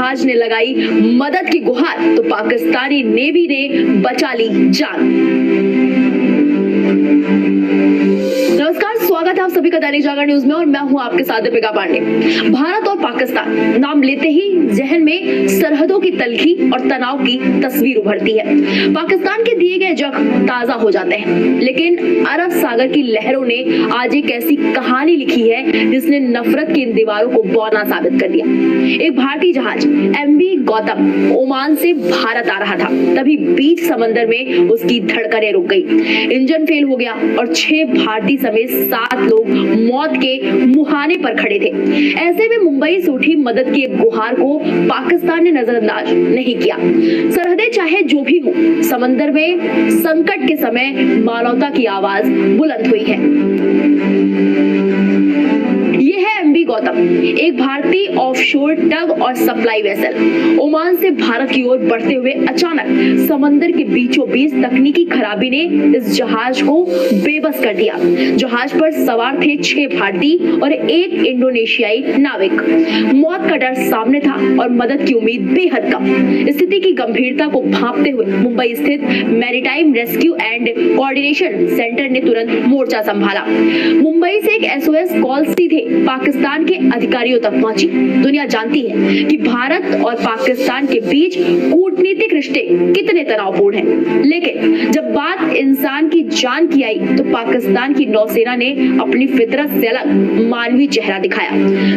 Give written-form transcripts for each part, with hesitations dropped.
जहाज ने लगाई मदद की गुहार तो पाकिस्तानी नेवी ने बचा ली जान। नमस्कार, स्वागत है आप सभी का दैनिक जागरण न्यूज में और मैं हूं आपके साथ दीपिका पांडे। भारत और पाकिस्तान नाम लेते ही जहन में सरहदों की तलखी और तनाव की तस्वीर उभरती है। पाकिस्तान के दिए गए जख्म ताजा हो जाते हैं, लेकिन अरब सागर की लहरों ने आज एक ऐसी कहानी लिखी है जिसने नफरत की इन दीवारों को बौना साबित कर दिया। एक भारतीय जहाज MV गौतम ओमान से भारत आ रहा था, तभी बीच समंदर में उसकी धड़कनें रुक गई। इंजन फेल हो गया और 6 भारतीय समेत 7 लोग मौत के मुहाने पर खड़े थे। ऐसे में मुंबई से उठी मदद की एक गुहार को पाकिस्तान ने नजरअंदाज नहीं किया। सरहदें चाहे जो भी हो, समंदर में संकट के समय मानवता की आवाज बुलंद हुई है। यह है MV गौतम, एक भारतीय ऑफशोर टग और सप्लाई वेसल। ओमान से भारत की ओर बढ़ते हुए अचानक समंदर के बीचों बीच तकनीकी खराबी ने इस जहाज को बेबस कर दिया। जहाज पर सवार थे 6 भारतीय और 1 इंडोनेशियाई नाविक। मौत का डर सामने था और मदद की उम्मीद बेहद कम। स्थिति की गंभीरता को भांपते हुए मुंबई स्थित maritime rescue and coordination centre ने तुरंत मोर्चा संभाला। मुंबई से एक SOS कॉल सीधे पाकिस्तान के अधिकारियों तक पहुंची। दुनिया जानती है कि भारत और पाकिस्तान के बीच कूटनीतिक रिश्ते कितने तनावपूर्ण हैं, लेकिन जब बात इंसान की जान की आई तो पाकिस्तान की नौसेना ने अपनी फितरत से अलग मानवीय चेहरा दिखाया।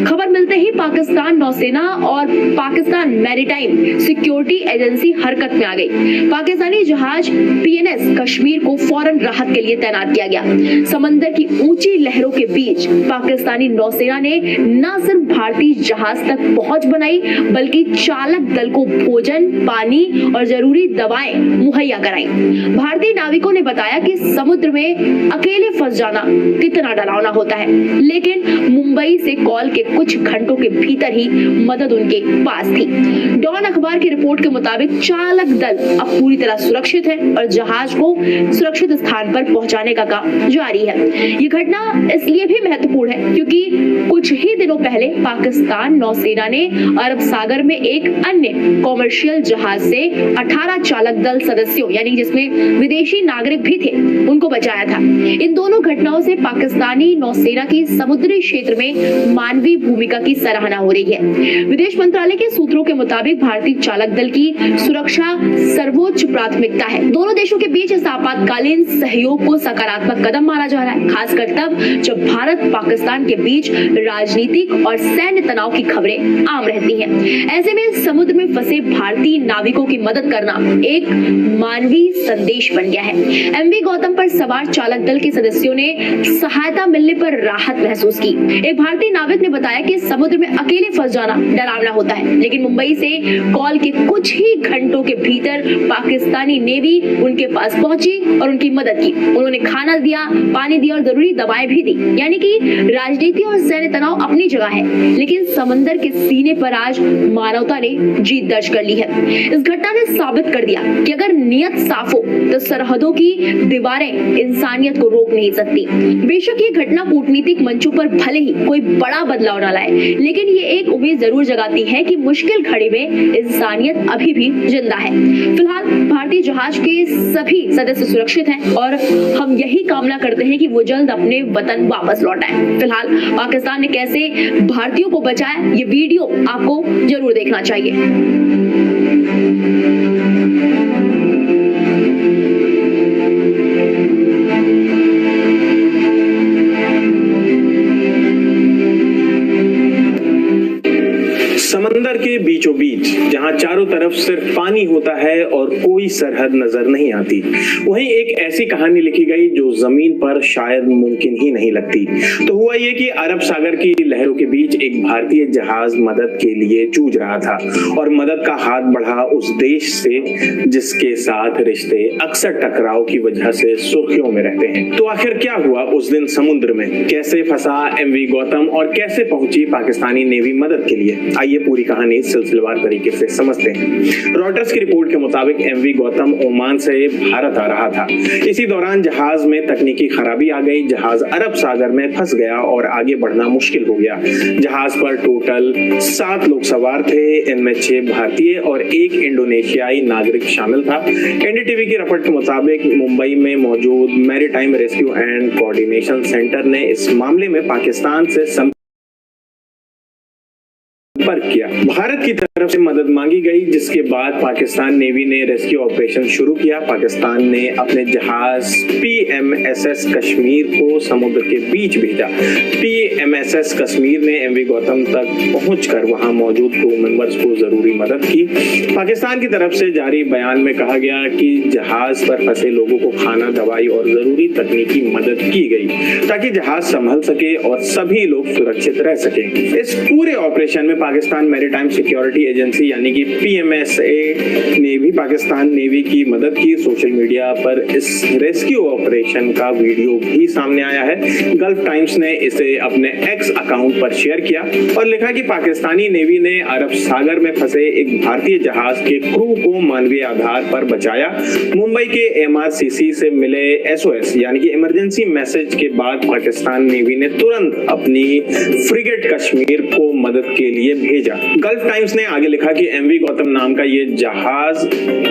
खबर मिलते ही पाकिस्तान नौसेना और पाकिस्तान मैरीटाइम सिक्योरिटी एजेंसी हरकत में आ गई। पाकिस्तानी जहाज PNS कश्मीर को फौरन राहत के लिए तैनात किया गया। समंदर की ऊंची लहरों के बीच पाकिस्तानी नौसेना ने न सिर्फ भारतीय जहाज तक पहुंच बनाई, बल्कि चालक दल को भोजन, पानी और जरूरी दवाएं मुहैया कराई। भारतीय नाविकों ने बताया कि समुद्र में अकेले फंस जाना कितना डरावना होता है, लेकिन मुंबई से कॉल के कुछ घंटों के भीतर ही मदद उनके पास थी। डॉन अखबार की रिपोर्ट के मुताबिक चालक दल अब पूरी तरह सुरक्षित है और जहाज को सुरक्षित स्थान पर पहुंचाने का काम जारी है। ये घटना इसलिए भी महत्वपूर्ण है क्योंकि कुछ ही दिनों पहले पाकिस्तान नौसेना ने अरब सागर में एक अन्य कॉमर्शियल जहाज से 18 चालक दल सदस्यों, यानी जिसमें विदेशी नागरिक भी थे, उनको बचाया था। इन दोनों घटनाओं से पाकिस्तानी नौसेना की समुद्री क्षेत्र में मानवीय भूमिका की सराहना हो रही है। विदेश मंत्रालय के सूत्रों के मुताबिक भारतीय चालक दल की सुरक्षा सर्वोच्च प्राथमिकता है। दोनों देशों के बीच इस आपातकालीन सहयोग को सकारात्मक कदम माना जा रहा है, खासकर तब जब भारत पाकिस्तान के बीच राजनीतिक और सैन्य तनाव की खबरें आम रहती हैं। ऐसे में समुद्र में फंसे भारतीय नाविकों की मदद करना एक मानवीय संदेश बन गया है। MV गौतम पर सवार चालक दल के सदस्यों ने सहायता मिलने पर राहत महसूस की। एक भारतीय नाविक ने बताया कि समुद्र में अकेले फंस जाना डरावना होता है, लेकिन मुंबई से कॉल के कुछ ही घंटों के भीतर पाकिस्तानी नेवी उनके पास पहुंची और उनकी मदद की। उन्होंने खाना दिया, पानी दिया और जरूरी दवाएं भी दी। यानी कि राजनीति और सैन्य तनाव अपनी जगह है, लेकिन समंदर के सीने पर आज मानवता ने जीत दर्ज कर ली है। इस घटना ने साबित कर दिया कि अगर नियत साफ हो तो सरहदों की दीवारें इंसानियत को रोक नहीं सकती। बेशक ये घटना कूटनीतिक मंचों पर भले ही कोई बड़ा बदलाव न लाए, लेकिन ये एक उम्मीद जरूर जगाती है कि मुश्किल घड़ी में इंसानियत अभी भी जिंदा है। फिलहाल भारतीय जहाज के सभी सदस्य सुरक्षित हैं और हम यही कामना करते हैं कि वो जल्द अपने वतन वापस लौट आए। फिलहाल पाकिस्तान ने कैसे भारतीयों को बचाया, ये वीडियो आपको जरूर देखना चाहिए। समंदर के बीचों बीच जहां चारों तरफ सिर्फ पानी होता है और कोई सरहद नजर नहीं आती, वहीं एक ऐसी कहानी लिखी गई जो जमीन पर शायद मुमकिन ही नहीं लगती। तो हुआ ये कि अरब सागर की लहरों के बीच एक भारतीय जहाज मदद के लिए जूझ रहा था और मदद का हाथ बढ़ा उस देश से जिसके साथ रिश्ते अक्सर टकराव की वजह से सुर्खियों में रहते हैं। तो आखिर क्या हुआ उस दिन समुद्र में? कैसे फंसा MV गौतम और कैसे पहुंची पाकिस्तानी नेवी मदद के लिए? आइए ये पूरी कहानी सिलसिलेवार तरीके से समझते हैं। रॉयटर्स की रिपोर्ट के मुताबिक एमवी गौतम ओमान से भारत आ रहा था। इसी दौरान जहाज में तकनीकी खराबी आ गई, जहाज अरब सागर में फंस गया और आगे बढ़ना मुश्किल हो गया। जहाज पर टोटल 7 लोग सवार थे, इनमें 6 भारतीय और 1 इंडोनेशियाई नागरिक शामिल था। एनडीटीवी की रिपोर्ट के मुताबिक मुंबई में मौजूद maritime rescue and coordination centre ने इस मामले में पाकिस्तान से संपर्क किया। भारत की तरफ से मदद मांगी गई, जिसके बाद पाकिस्तान नेवी ने रेस्क्यू ऑपरेशन शुरू किया। पाकिस्तान ने अपने जहाज PMSS कश्मीर को समुद्र के बीच भेजा। PMSS कश्मीर ने एमवी गौतम तक पहुंचकर वहां मौजूद क्रू मेंबर्स को जरूरी मदद की। पाकिस्तान की तरफ से जारी बयान में कहा गया कि जहाज पर फंसे लोगों को खाना, दवाई और जरूरी तकनीकी मदद की गई ताकि जहाज संभल सके और सभी लोग सुरक्षित रह सके। इस पूरे ऑपरेशन में पाकिस्तान मैरीटाइम सिक्योरिटी एजेंसी यानी कि PMSA ने भी पाकिस्तान नेवी की मदद की। सोशल मीडिया पर इस रेस्क्यू ऑपरेशन का वीडियो भी सामने आया है। गल्फ टाइम्स ने इसे अपने X अकाउंट पर शेयर किया और लिखा कि पाकिस्तानी नेवी ने अरब सागर में फंसे एक भारतीय जहाज के क्रू को मानवीय आधार पर बचाया। मुंबई के MRCC से मिले SOS यानी कि इमरजेंसी मैसेज के बाद पाकिस्तान नेवी ने तुरंत अपनी फ्रिगेट कश्मीर को मदद के लिए भेजा। गल्फ टाइम्स ने आगे लिखा कि एमवी गौतम नाम का ये जहाज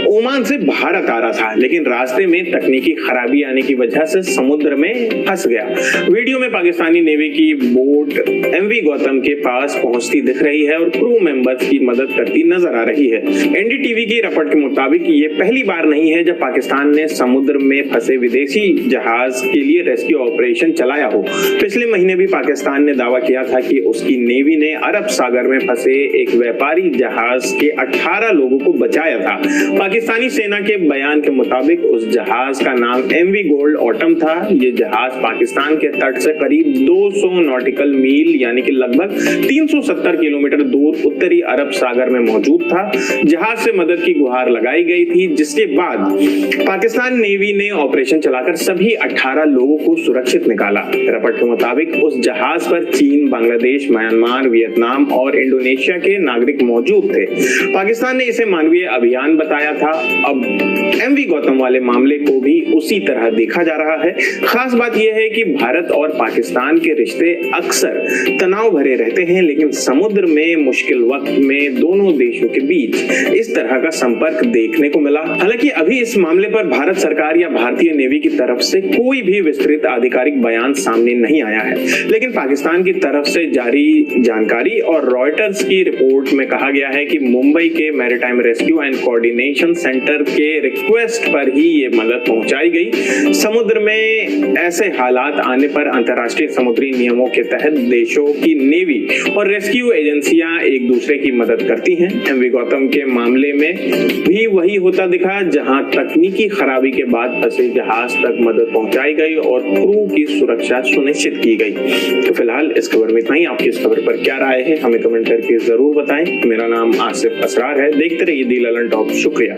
ओमान से भारत आ रहा था, लेकिन रास्ते में तकनीकी खराबी आने की वजह से समुद्र में फंस गया। वीडियो में पाकिस्तानी नेवी की बोट एमवी गौतम के पास पहुंचती दिख रही है और क्रू मेंबर्स की मदद करती नजर आ रही है। एनडीटीवी की रिपोर्ट के मुताबिक ये पहली बार नहीं है जब पाकिस्तान ने समुद्र में फंसे विदेशी जहाज के लिए रेस्क्यू ऑपरेशन चलाया हो। पिछले महीने भी पाकिस्तान ने दावा किया था कि उसकी नेवी ने अरब सागर में फंसे एक व्यापारी जहाज के 18 लोगों को बचाया था। पाकिस्तानी सेना के बयान के मुताबिक उस जहाज का नाम एमवी गोल्ड ऑटम था। ये जहाज पाकिस्तान के तट से करीब 200 नॉटिकल मील यानी कि लगभग 370 किलोमीटर दूर उत्तरी अरब सागर में मौजूद था। जहाज से मदद की गुहार लगाई गई थी, जिसके बाद पाकिस्तान नेवी ने ऑपरेशन चलाकर सभी 18 लोगों को सुरक्षित निकाला। रिपोर्ट के मुताबिक उस जहाज पर चीन, बांग्लादेश, म्यांमार, वियतनाम और इंडोनेशिया के नागरिक मौजूद थे। पाकिस्तान ने इसे मानवीय अभियान बताया था। अब एमवी गौतम वाले मामले को भी उसी तरह देखा जा रहा है। खास बात यह है कि भारत और पाकिस्तान के रिश्ते अक्सर तनाव भरे रहते हैं, लेकिन समुद्र में मुश्किल वक्त में दोनों देशों के बीच इस तरह का संपर्क देखने को मिला। हालांकि अभी इस मामले पर भारत सरकार या भारतीय नेवी की तरफ से कोई भी विस्तृत आधिकारिक बयान सामने नहीं आया है, लेकिन पाकिस्तान की तरफ से जारी जानकारी और रॉयटर्स की रिपोर्ट में कहा गया है कि मुंबई के maritime rescue and coordination centre के रिक्वेस्ट पर ही ये मदद पहुंचाई गई। समुद्र में ऐसे हालात आने पर अंतर्राष्ट्रीय समुद्री नियमों के तहत देशों की नेवी और रेस्क्यू एजेंसियां एक दूसरे की मदद करती हैं। एमवी गौतम के मामले में भी वही होता दिखा, जहां तकनीकी खराबी के बाद फंसे जहाज तक मदद पहुंचाई गई और क्रू की सुरक्षा सुनिश्चित की गई। तो फिलहाल इस खबर में इतना ही। आपकी इस खबर पर क्या राय है हमें कमेंट करके जरूर बताएं। मेरा नाम आसिफ असरार है। देखते रहिए दी ललन टॉप। शुक्रिया।